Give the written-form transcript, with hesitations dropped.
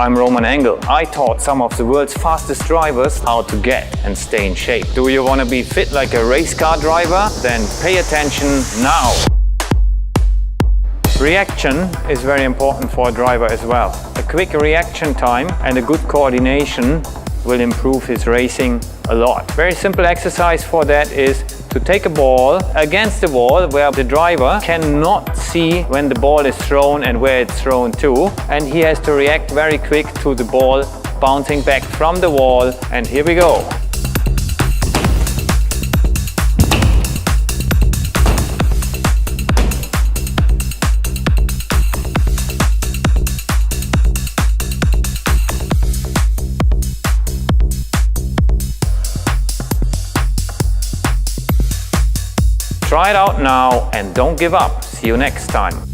I'm Roman Engel. I taught some of the world's fastest drivers how to get and stay in shape. Do you want to be fit like a race car driver? Then pay attention now. Reaction is very important for a driver as well. A quick reaction time and a good coordination will improve his racing a lot. Very simple exercise for that is to take a ball against the wall where the driver cannot see when the ball is thrown and where it's thrown to, and he has to react very quick to the ball bouncing back from the wall. And here we go. Try it out now and don't give up. See you next time.